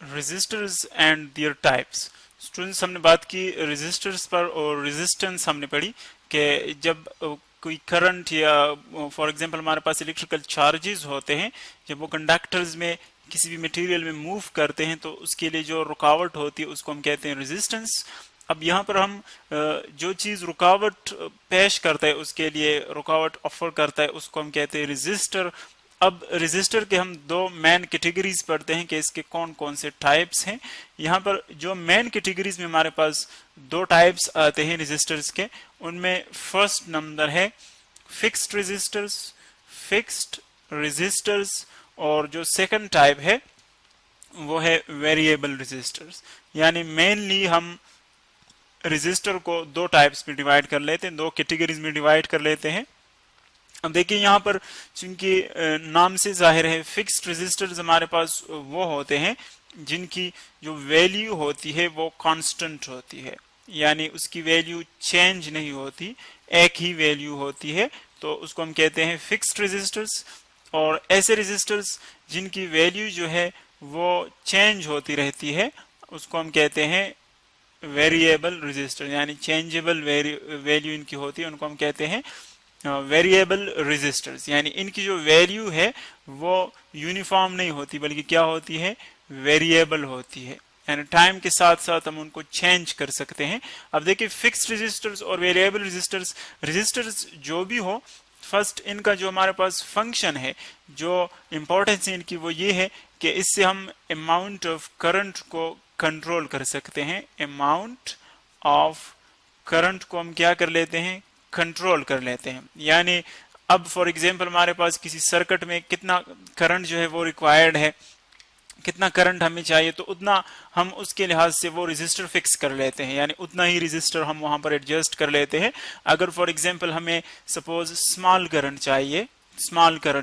Resistors and their types. Students, हमने बात की रेजिस्टर्स पर और रेजिस्टेंस हमने पढ़ी कि जब कोई करंट या फॉर एग्जांपल हमारे पास इलेक्ट्रिकल चार्जेस होते हैं, जब वो कंडक्टर्स में किसी भी मटेरियल में मूव करते हैं तो उसके लिए जो रुकावट होती है उसको हम कहते हैं रेजिस्टेंस। अब यहाँ पर हम जो चीज़ रुकावट पेश करता है, उसके लिए रुकावट ऑफर करता है, उसको हम कहते हैं रेजिस्टर। अब रेजिस्टर के हम दो मेन कैटेगरीज पढ़ते हैं कि इसके कौन कौन से टाइप्स हैं। यहाँ पर जो मेन कैटेगरीज में हमारे पास दो टाइप्स आते हैं रेजिस्टर्स के, उनमें फर्स्ट नंबर है फिक्स्ड रेजिस्टर्स और जो सेकंड टाइप है वो है वेरिएबल रेजिस्टर्स। यानी मेनली हम रेजिस्टर को दो टाइप्स में डिवाइड कर लेते हैं, दो कैटेगरीज में डिवाइड कर लेते हैं। अब देखिए यहाँ पर चूंकि नाम से जाहिर है फिक्स्ड रेजिस्टर्स हमारे पास वो होते हैं जिनकी जो वैल्यू होती है वो कांस्टेंट होती है, यानी उसकी वैल्यू चेंज नहीं होती, एक ही वैल्यू होती है, तो उसको हम कहते हैं फिक्स्ड रेजिस्टर्स। और ऐसे रेजिस्टर्स जिनकी वैल्यू जो है वो चेंज होती रहती है उसको हम कहते हैं वेरिएबल रेजिस्टर, यानी चेंजेबल वैल्यू इनकी होती है, उनको हम कहते हैं वेरिएबल रेजिस्टर्स। यानी इनकी जो वैल्यू है वो यूनिफॉर्म नहीं होती बल्कि क्या होती है, वेरिएबल होती है, यानी टाइम के साथ साथ हम उनको चेंज कर सकते हैं। अब देखिए फिक्स्ड रेजिस्टर्स और वेरिएबल रेजिस्टर्स जो भी हो, फर्स्ट इनका जो हमारे पास फंक्शन है, जो इंपॉर्टेंस है इनकी, वो ये है कि इससे हम अमाउंट ऑफ करंट को कंट्रोल कर सकते हैं। अमाउंट ऑफ करंट को हम क्या कर लेते हैं, कंट्रोल कर लेते हैं। यानी अब फॉर एग्जांपल हमारे पास किसी सर्किट में कितना करंट जो है वो रिक्वायर्ड है, कितना करंट हमें चाहिए, तो उतना हम उसके लिहाज से वो रेजिस्टर फिक्स कर लेते हैं, यानी उतना ही रेजिस्टर हम वहां पर एडजस्ट कर लेते हैं। अगर फॉर एग्जांपल हमें सपोज स्मॉल करंट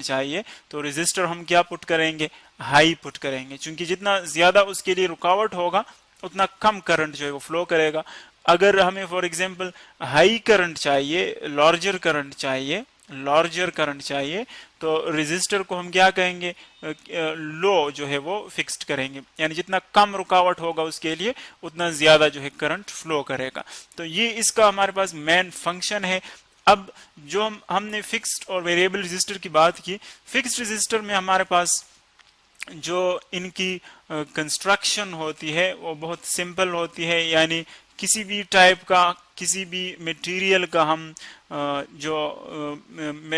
चाहिए तो रेजिस्टर हम क्या पुट करेंगे, हाई पुट करेंगे, क्योंकि जितना ज्यादा उसके लिए रुकावट होगा उतना कम करंट जो है वो फ्लो करेगा। अगर हमें फॉर एग्जांपल हाई करंट चाहिए, लार्जर करंट चाहिए, तो रेजिस्टर को हम क्या कहेंगे, लो जो है वो फिक्स्ड करेंगे, यानी जितना कम रुकावट होगा उसके लिए उतना ज्यादा जो है करंट फ्लो करेगा। तो ये इसका हमारे पास मेन फंक्शन है। अब जो हमने फिक्स्ड और वेरिएबल रेजिस्टर की बात की, फिक्स्ड रेजिस्टर में हमारे पास जो इनकी कंस्ट्रक्शन होती है वो बहुत सिंपल होती है, यानी किसी भी टाइप का, किसी भी मटेरियल का हम जो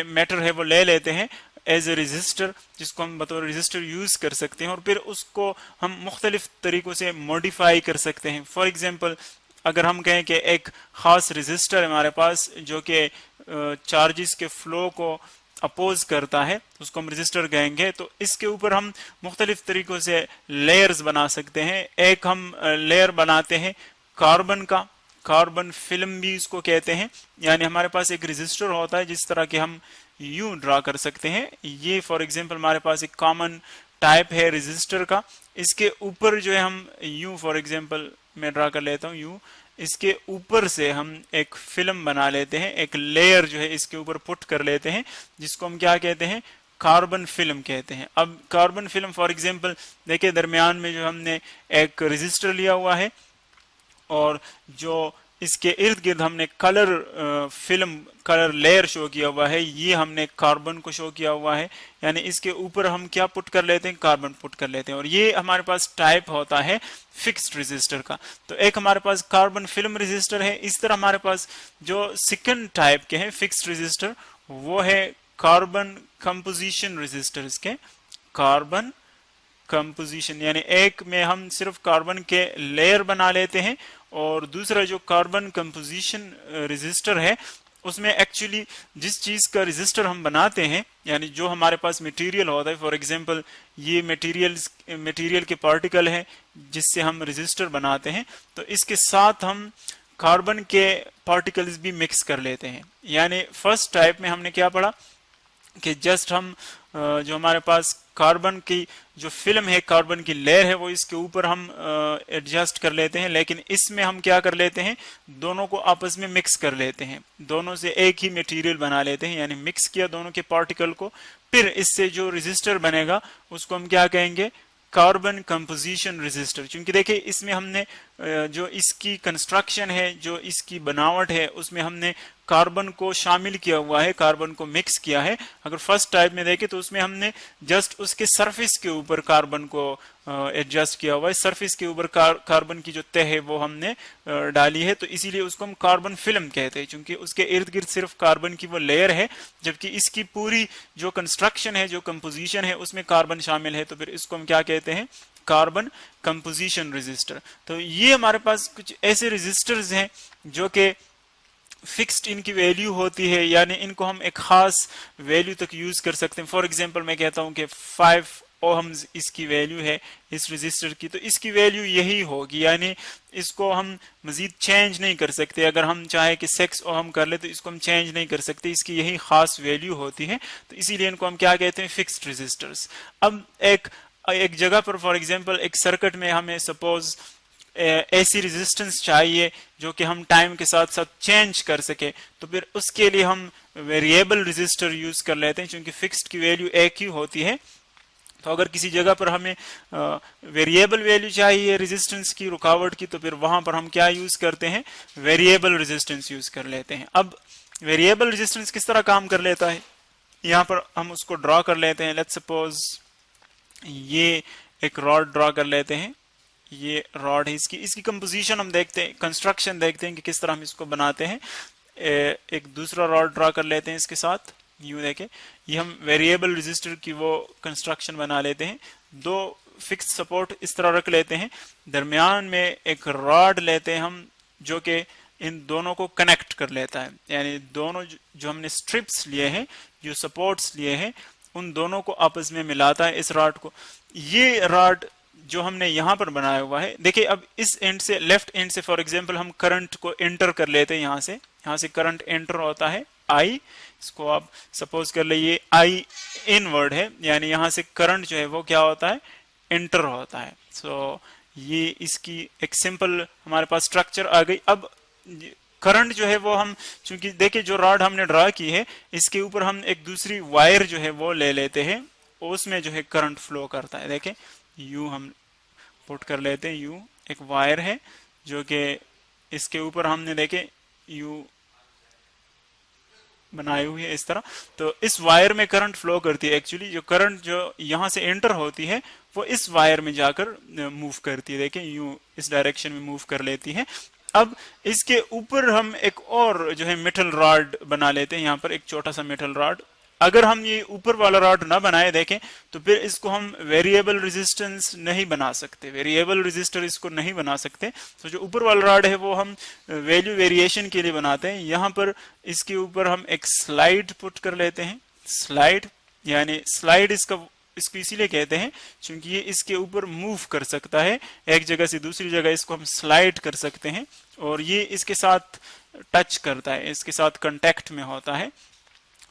मैटर है वो ले लेते हैं एज ए रेजिस्टर, जिसको हम बतौर रेजिस्टर यूज कर सकते हैं, और फिर उसको हम मुख्तलिफ तरीकों से मॉडिफाई कर सकते हैं। फॉर एग्जांपल अगर हम कहें कि एक खास रेजिस्टर हमारे पास जो कि चार्जेस के फ्लो को अपोज करता है, उसको हम रेजिस्टर कहेंगे, तो इसके ऊपर हम मुख्तलिफ तरीकों से लेयर्स बना सकते हैं। एक हम लेयर बनाते हैं कार्बन का, कार्बन फिल्म भी इसको कहते हैं, यानी हमारे पास एक रेजिस्टर होता है जिस तरह के हम यूं ड्रा कर सकते हैं। ये फॉर एग्जांपल हमारे पास एक कॉमन टाइप है रेजिस्टर का। इसके ऊपर जो है हम यूं फॉर एग्जांपल मैं ड्रा कर लेता हूं यूं, इसके ऊपर से हम एक फिल्म बना लेते हैं, एक लेयर जो है इसके ऊपर पुट कर लेते हैं, जिसको हम क्या कहते हैं, कार्बन फिल्म कहते हैं। अब कार्बन फिल्म फॉर एग्जांपल देखिए दरमियान में जो हमने एक रेजिस्टर लिया हुआ है और जो इसके इर्द गिर्द हमने कलर लेयर शो किया हुआ है, ये हमने कार्बन को शो किया हुआ है, यानी इसके ऊपर हम क्या पुट कर लेते हैं, कार्बन पुट कर लेते हैं, और ये हमारे पास टाइप होता है फिक्स्ड रेजिस्टर का। तो एक हमारे पास कार्बन फिल्म रेजिस्टर है। इस तरह हमारे पास जो सेकंड टाइप के हैं फिक्स्ड रेजिस्टर, वो है कार्बन कंपोजिशन रेजिस्टर्स के। कार्बन कंपोजिशन यानी एक में हम सिर्फ कार्बन के लेयर बना लेते हैं, और दूसरा जो कार्बन कंपोजिशन रेजिस्टर है उसमें एक्चुअली जिस चीज का रेजिस्टर हम बनाते हैं, यानी जो हमारे पास मटेरियल होता है, फॉर एग्जांपल ये मटेरियल के पार्टिकल हैं जिससे हम रेजिस्टर बनाते हैं, तो इसके साथ हम कार्बन के पार्टिकल्स भी मिक्स कर लेते हैं। यानी फर्स्ट टाइप में हमने क्या पढ़ा कि जस्ट हम जो हमारे पास कार्बन की जो फिल्म है, कार्बन की लेयर है, वो इसके ऊपर हम एडजस्ट कर लेते हैं, लेकिन इसमें हम क्या कर लेते हैं, दोनों को आपस में मिक्स कर लेते हैं, दोनों से एक ही मटेरियल बना लेते हैं, यानी मिक्स किया दोनों के पार्टिकल को, फिर इससे जो रेजिस्टर बनेगा उसको हम क्या कहेंगे, कार्बन कंपोजिशन रेजिस्टर, क्योंकि देखिए इसमें हमने जो इसकी कंस्ट्रक्शन है, जो इसकी बनावट है, उसमें हमने कार्बन को शामिल किया हुआ है, कार्बन को मिक्स किया है। अगर फर्स्ट टाइप में देखें तो उसमें हमने जस्ट उसके सरफेस के ऊपर कार्बन को एडजस्ट किया हुआ है, सरफेस के ऊपर कार्बन की जो तह है वो हमने डाली है, तो इसीलिए उसको हम कार्बन फिल्म कहते हैं, क्योंकि उसके इर्द गिर्द सिर्फ कार्बन की वो लेयर है, जबकि इसकी पूरी जो कंस्ट्रक्शन है, जो कंपोजिशन है, उसमें कार्बन शामिल है। तो फिर इसको हम क्या कहते हैं? Carbon composition resistor. तो ये हमारे पास कुछ ऐसे रेजिस्टर्स हैं जो कि फिक्स्ड इनकी वैल्यू होती है, यानी इनको हम एक खास वैल्यू तक यूज कर सकते हैं। फॉर एग्जांपल मैं कहता हूं कि 5 ओहम्स इसकी वैल्यू है इस रेजिस्टर की, तो इसकी वैल्यू यही होगी, यानी इसको हम मजीद चेंज नहीं कर सकते। अगर हम चाहे कि 6 ओहम कर ले तो इसको हम चेंज नहीं कर सकते, इसकी यही खास वैल्यू होती है। तो इसीलिए इनको हम क्या कहते हैं? Fixed resistors. अब एक जगह पर फॉर एग्जांपल एक सर्किट में हमें सपोज ऐसी रेजिस्टेंस चाहिए जो कि हम टाइम के साथ साथ चेंज कर सके, तो फिर उसके लिए हम वेरिएबल रेजिस्टर यूज कर लेते हैं, क्योंकि फिक्स्ड की वैल्यू एक ही होती है। तो अगर किसी जगह पर हमें वेरिएबल वैल्यू चाहिए रेजिस्टेंस की, रुकावट की, तो फिर वहां पर हम क्या यूज करते हैं? वेरिएबल रेजिस्टेंस यूज कर लेते हैं। अब वेरिएबल रेजिस्टेंस किस तरह काम कर लेता है, यहां पर हम उसको ड्रॉ कर लेते हैं। लेट्स सपोज ये एक रॉड ड्रॉ कर लेते हैं, ये रॉड है, इसकी कंपोजिशन हम देखते हैं, कंस्ट्रक्शन देखते हैं कि किस तरह हम इसको बनाते हैं। एक दूसरा रॉड ड्रॉ कर लेते हैं इसके साथ, यूं देखें, ये हम वेरिएबल रेजिस्टर की वो कंस्ट्रक्शन बना लेते हैं। 2 फिक्स सपोर्ट इस तरह रख लेते हैं, दरमियान में एक रॉड लेते हैं हम जो कि इन दोनों को कनेक्ट कर लेता है, यानी दोनों जो हमने स्ट्रिप्स लिए हैं, जो सपोर्ट्स लिए हैं, उन दोनों को आपस में मिलाता है इस रॉड को। ये रॉड जो हमने यहां पर बनाया हुआ है, देखिए अब इस एंड से, लेफ्ट एंड से फॉर एग्जांपल हम करंट को एंटर कर लेते हैं, यहां से करंट एंटर होता है आई, इसको आप सपोज कर लीजिए आई इनवर्ड है, यानी यहां से करंट जो है वो क्या होता है? एंटर होता है। सो ये इसकी एक सिंपल हमारे पास स्ट्रक्चर आ गई। अब करंट जो है वो हम, चूंकि देखिए जो रॉड हमने ड्रॉ की है, इसके ऊपर हम एक दूसरी वायर जो है वो ले लेते हैं, उसमें जो है करंट फ्लो करता है। देखें यू हम पुट कर लेते हैं, यू एक वायर है जो कि इसके ऊपर हमने देखे यू बनाई हुई है इस तरह, तो इस वायर में करंट फ्लो करती है। एक्चुअली जो करंट जो यहां से एंटर होती है वो इस वायर में जाकर मूव करती है, देखें यू इस डायरेक्शन में मूव कर लेती है। अब इसके ऊपर हम एक और जो है मेटल रॉड बना लेते हैं, यहाँ पर एक छोटा सा मेटल रॉड। अगर हम ये ऊपर वाला रॉड ना बनाए देखें तो फिर इसको हम वेरिएबल रेजिस्टेंस नहीं बना सकते, वेरिएबल रेजिस्टर इसको नहीं बना सकते। तो जो ऊपर वाला रॉड है वो हम वैल्यू वेरिएशन के लिए बनाते हैं। यहाँ पर इसके ऊपर हम एक स्लाइड पुट कर लेते हैं, स्लाइड, यानी स्लाइड इसको इसीलिए कहते हैं क्योंकि ये इसके ऊपर मूव कर सकता है, एक जगह से दूसरी जगह इसको हम स्लाइड कर सकते हैं, और ये इसके साथ टच करता है, इसके साथ कांटेक्ट में होता है।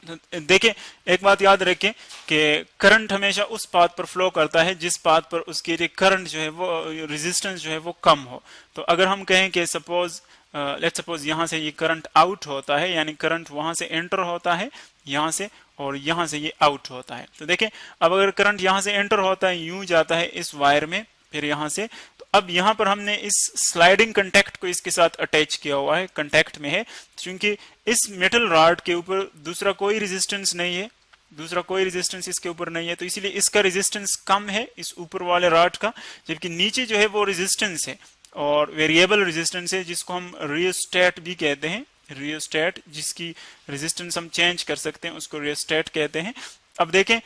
तो देखें एक बात याद रखें कि करंट हमेशा उस पाथ पर फ्लो करता है जिस पाथ पर उसके लिए करंट जो है वो रेजिस्टेंस जो है वो कम हो। तो अगर हम कहें कि सपोज लेट्स सपोज यहाँ से ये करंट आउट होता है, यानी करंट वहां से एंटर होता है यहाँ से, और यहाँ से ये आउट होता है। तो देखें अब अगर करंट यहाँ से एंटर होता है, यूं जाता है इस वायर में, फिर यहाँ से, तो अब यहाँ पर हमने इस स्लाइडिंग कंटेक्ट को इसके साथ अटैच किया हुआ है, कंटेक्ट में है, क्योंकि इस मेटल रॉड के ऊपर दूसरा कोई रेजिस्टेंस नहीं है, दूसरा कोई रेजिस्टेंस इसके ऊपर नहीं है, तो इसीलिए इसका रेजिस्टेंस कम है इस ऊपर वाले रॉड का, जबकि नीचे जो है वो रेजिस्टेंस है और वेरिएबल रेजिस्टेंस है, जिसको हम रियोस्टेट भी कहते हैं। रियोस्टेट, जिसकी रेजिस्टेंस हम चेंज कर सकते हैं, उसको रियोस्टेट कहते हैं। अब देखें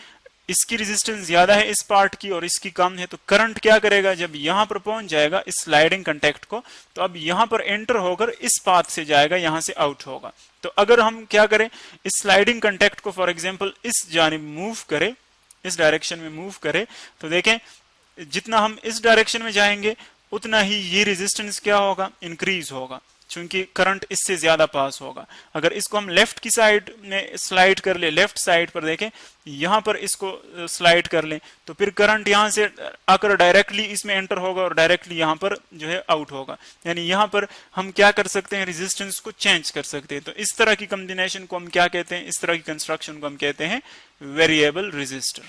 इसकी रेजिस्टेंस ज्यादा है इस पार्ट की और इसकी कम है, तो करंट क्या करेगा, जब यहां पर पहुंच जाएगा इस स्लाइडिंग कंटेक्ट को, तो अब यहां पर एंटर होकर इस पाथ से जाएगा, यहां से आउट होगा। तो अगर हम क्या करें, इस स्लाइडिंग कंटेक्ट को फॉर एग्जांपल इस जानिब मूव करें, इस डायरेक्शन में मूव करें, तो देखें जितना हम इस डायरेक्शन में जाएंगे उतना ही ये रेजिस्टेंस क्या होगा, इंक्रीज होगा, क्योंकि करंट इससे ज्यादा पास होगा। अगर इसको हम लेफ्ट की साइड में स्लाइड कर ले, लेफ्ट साइड पर देखें, यहां पर इसको स्लाइड कर लें, तो फिर करंट यहां से आकर डायरेक्टली इसमें एंटर होगा और डायरेक्टली यहां पर जो है आउट होगा। यानी यहां पर हम क्या कर सकते हैं, रेजिस्टेंस को चेंज कर सकते हैं। तो इस तरह की कॉम्बिनेशन को हम क्या कहते हैं, इस तरह की कंस्ट्रक्शन को हम कहते हैं वेरिएबल रेजिस्टर।